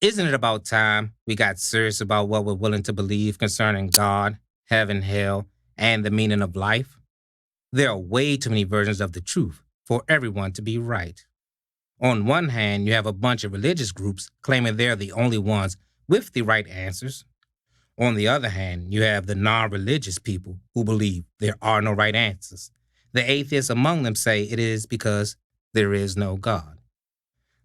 Isn't it about time we got serious about what we're willing to believe concerning God, heaven, hell, and the meaning of life? There are way too many versions of the truth for everyone to be right. On one hand, you have a bunch of religious groups claiming they're the only ones with the right answers. On the other hand, you have the non religious people who believe there are no right answers. The atheists among them say it is because there is no God.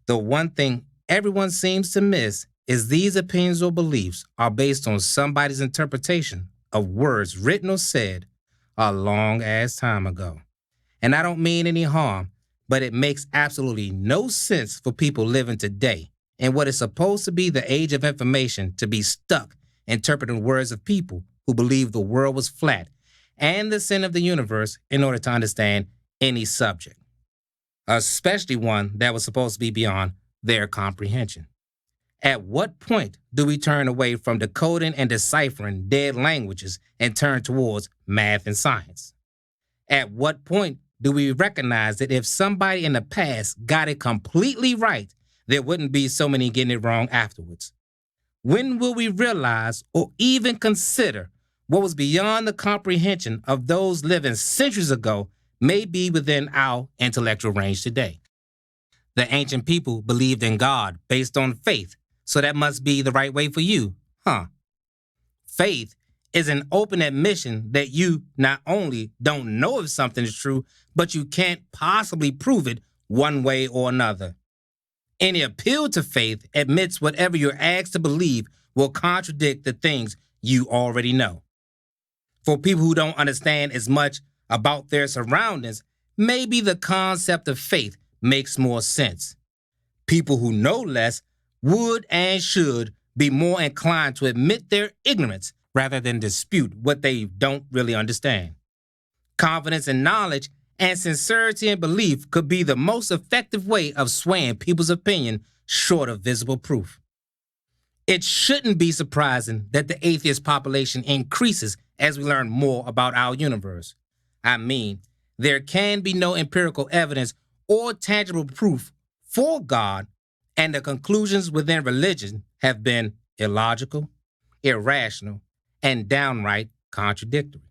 The one thing everyone seems to miss is these opinions or beliefs are based on somebody's interpretation of words written or said a long ass time ago. And I don't mean any harm, but it makes absolutely no sense for people living today in what is supposed to be the age of information to be stuck interpreting words of people who believe the world was flat and the center of the universe in order to understand any subject, especially one that was supposed to be beyond their comprehension. At what point do we turn away from decoding and deciphering dead languages and turn towards math and science? At what point do we recognize that if somebody in the past got it completely right, there wouldn't be so many getting it wrong afterwards? When will we realize or even consider what was beyond the comprehension of those living centuries ago may be within our intellectual range today? The ancient people believed in God based on faith, so that must be the right way for you, huh? Faith is an open admission that you not only don't know if something is true, but you can't possibly prove it one way or another. Any appeal to faith admits whatever you're asked to believe will contradict the things you already know. For people who don't understand as much about their surroundings, maybe the concept of faith makes more sense. People who know less would and should be more inclined to admit their ignorance rather than dispute what they don't really understand. Confidence in knowledge and sincerity in belief could be the most effective way of swaying people's opinion short of visible proof. It shouldn't be surprising that the atheist population increases as we learn more about our universe. I mean, there can be no empirical evidence or tangible proof for God, and the conclusions within religion have been illogical, irrational, and downright contradictory.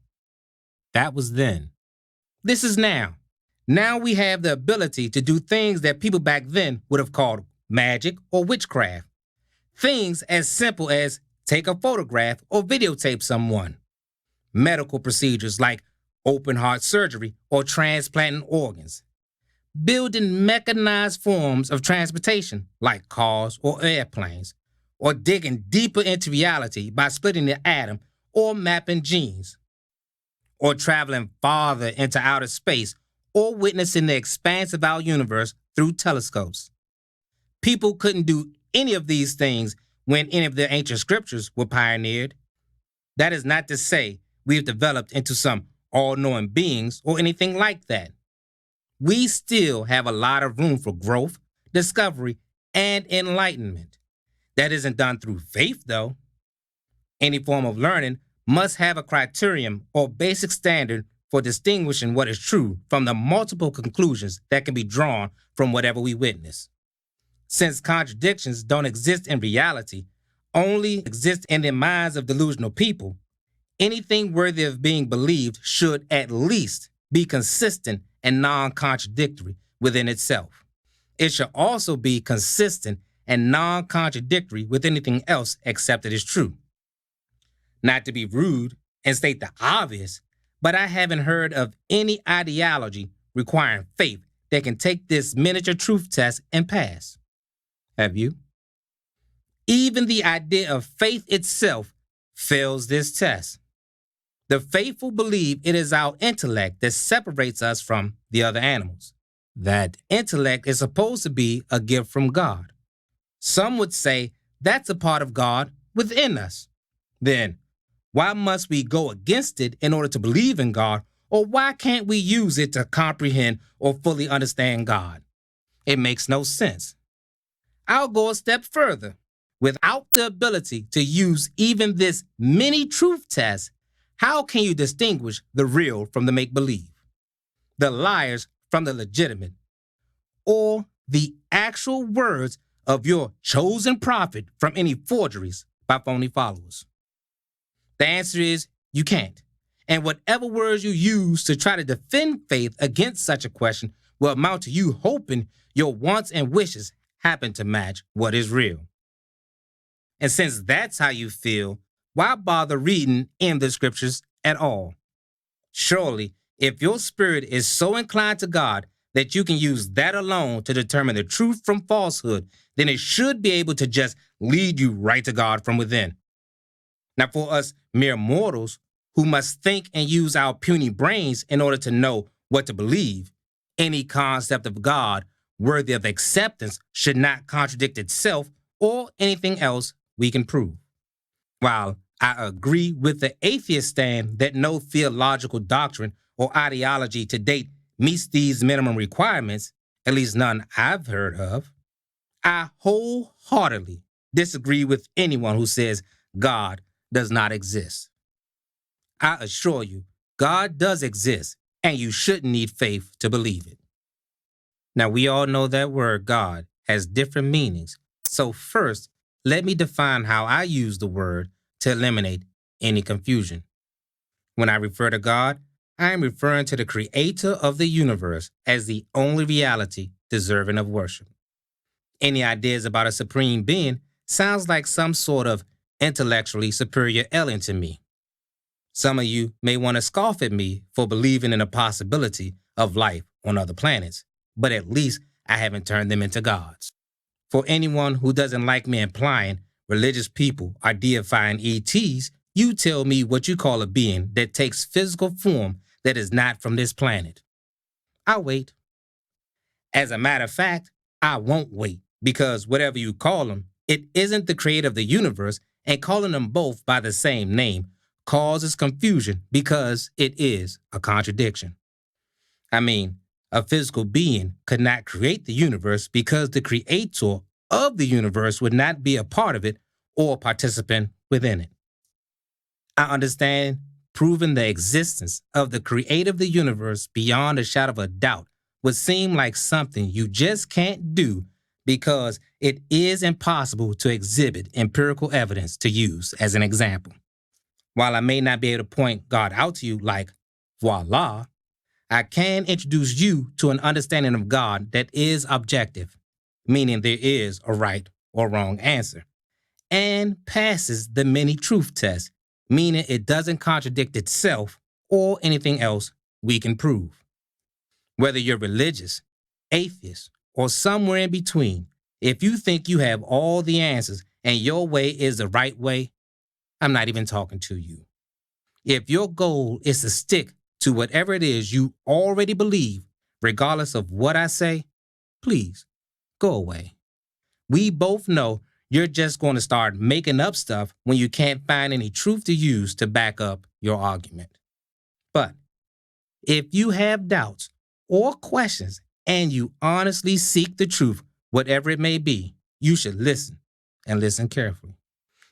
That was then. This is now. Now we have the ability to do things that people back then would have called magic or witchcraft. Things as simple as take a photograph or videotape someone. Medical procedures like open heart surgery or transplanting organs. Building mechanized forms of transportation like cars or airplanes. Or digging deeper into reality by splitting the atom or mapping genes. Or traveling farther into outer space or witnessing the expanse of our universe through telescopes. People couldn't do any of these things when any of the ancient scriptures were pioneered. That is not to say we've developed into some all-knowing beings or anything like that. We still have a lot of room for growth, discovery, and enlightenment. That isn't done through faith, though. Any form of learning must have a criterion or basic standard for distinguishing what is true from the multiple conclusions that can be drawn from whatever we witness. Since contradictions don't exist in reality, only exist in the minds of delusional people, anything worthy of being believed should at least be consistent and non-contradictory within itself. It should also be consistent and non-contradictory with anything else accepted as true. Not to be rude and state the obvious, but I haven't heard of any ideology requiring faith that can take this miniature truth test and pass. Have you? Even the idea of faith itself fails this test. The faithful believe it is our intellect that separates us from the other animals. That intellect is supposed to be a gift from God. Some would say that's a part of God within us. Then, why must we go against it in order to believe in God, or why can't we use it to comprehend or fully understand God? It makes no sense. I'll go a step further. Without the ability to use even this mini truth test, how can you distinguish the real from the make-believe, the liars from the legitimate, or the actual words of your chosen prophet from any forgeries by phony followers? The answer is you can't. And whatever words you use to try to defend faith against such a question will amount to you hoping your wants and wishes happen to match what is real. And since that's how you feel, why bother reading in the scriptures at all? Surely, if your spirit is so inclined to God that you can use that alone to determine the truth from falsehood, then it should be able to just lead you right to God from within. Now, for us mere mortals who must think and use our puny brains in order to know what to believe, any concept of God worthy of acceptance should not contradict itself or anything else we can prove. While I agree with the atheist stand that no theological doctrine or ideology to date meets these minimum requirements, at least none I've heard of, I wholeheartedly disagree with anyone who says God does not exist. I assure you, God does exist, and you shouldn't need faith to believe it. Now, we all know that word God has different meanings, so first, let me define how I use the word to eliminate any confusion. When I refer to God, I am referring to the creator of the universe as the only reality deserving of worship. Any ideas about a supreme being sounds like some sort of intellectually superior alien to me. Some of you may want to scoff at me for believing in the possibility of life on other planets, but at least I haven't turned them into gods. For anyone who doesn't like me implying religious people are deifying ETs, you tell me what you call a being that takes physical form that is not from this planet. I'll wait. As a matter of fact, I won't wait, because whatever you call them, it isn't the creator of the universe, and calling them both by the same name causes confusion because it is a contradiction. I mean, a physical being could not create the universe because the creator of the universe would not be a part of it or participant within it. I understand proving the existence of the creator of the universe beyond a shadow of a doubt would seem like something you just can't do because it is impossible to exhibit empirical evidence to use as an example. While I may not be able to point God out to you like, voila, I can introduce you to an understanding of God that is objective, meaning there is a right or wrong answer, and passes the many truth test, meaning it doesn't contradict itself or anything else we can prove. Whether you're religious, atheist, or somewhere in between, if you think you have all the answers and your way is the right way, I'm not even talking to you. If your goal is to stick to whatever it is you already believe, regardless of what I say, please go away. We both know you're just going to start making up stuff when you can't find any truth to use to back up your argument. But if you have doubts or questions and you honestly seek the truth, whatever it may be, you should listen and listen carefully.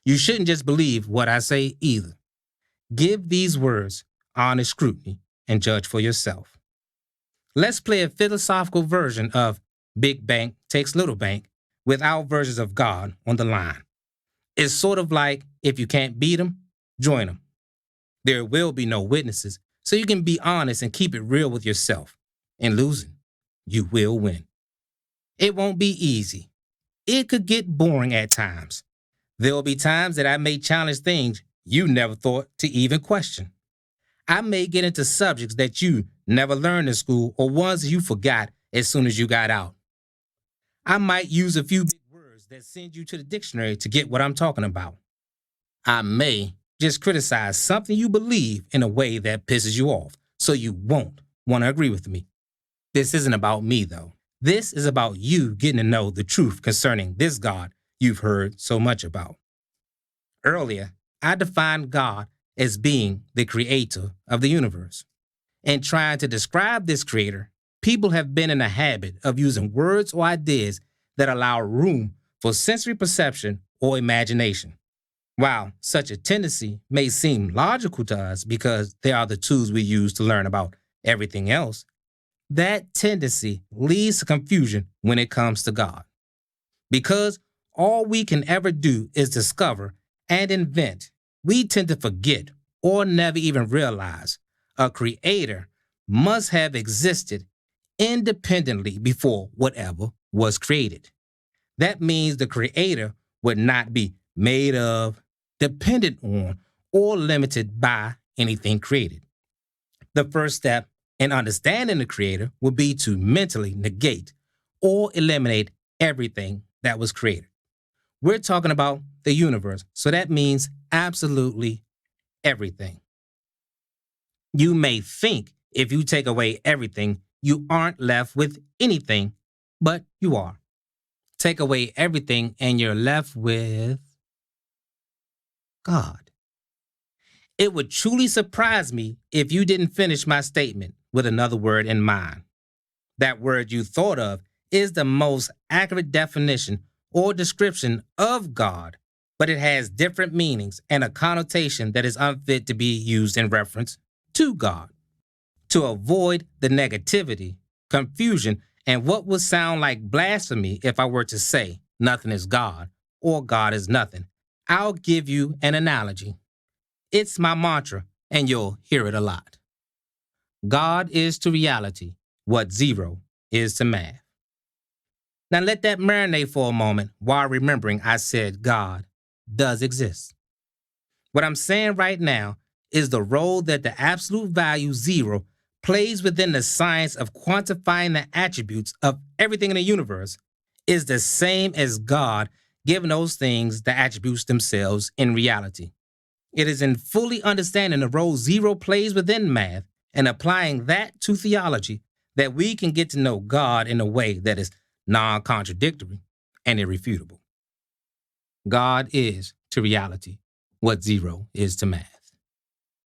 You shouldn't just believe what I say either. Give these words honest scrutiny and judge for yourself. Let's play a philosophical version of Big Bank Takes Little Bank with our versions of God on the line. It's sort of like if you can't beat them, join them. There will be no witnesses, so you can be honest and keep it real with yourself. In losing, you will win. It won't be easy. It could get boring at times. There will be times that I may challenge things you never thought to even question. I may get into subjects that you never learned in school or ones you forgot as soon as you got out. I might use a few big words that send you to the dictionary to get what I'm talking about. I may just criticize something you believe in a way that pisses you off, so you won't want to agree with me. This isn't about me, though. This is about you getting to know the truth concerning this God you've heard so much about. Earlier, I defined God as being the creator of the universe. In trying to describe this creator, people have been in the habit of using words or ideas that allow room for sensory perception or imagination. While such a tendency may seem logical to us because they are the tools we use to learn about everything else, that tendency leads to confusion when it comes to God. Because all we can ever do is discover and invent, we tend to forget or never even realize a creator must have existed independently before whatever was created. That means the creator would not be made of, dependent on, or limited by anything created. The first step in understanding the creator would be to mentally negate or eliminate everything that was created. We're talking about the universe, so that means absolutely everything. You may think if you take away everything, you aren't left with anything, but you are. Take away everything and you're left with God. It would truly surprise me if you didn't finish my statement with another word in mind. That word you thought of is the most accurate definition or description of God, but it has different meanings and a connotation that is unfit to be used in reference to God. To avoid the negativity, confusion, and what would sound like blasphemy if I were to say nothing is God or God is nothing, I'll give you an analogy. It's my mantra, and you'll hear it a lot. God is to reality what zero is to math. Now let that marinate for a moment while remembering I said God does exist. What I'm saying right now is the role that the absolute value zero plays within the science of quantifying the attributes of everything in the universe is the same as God giving those things the attributes themselves in reality. It is in fully understanding the role zero plays within math and applying that to theology that we can get to know God in a way that is non-contradictory and irrefutable. God is to reality what zero is to math.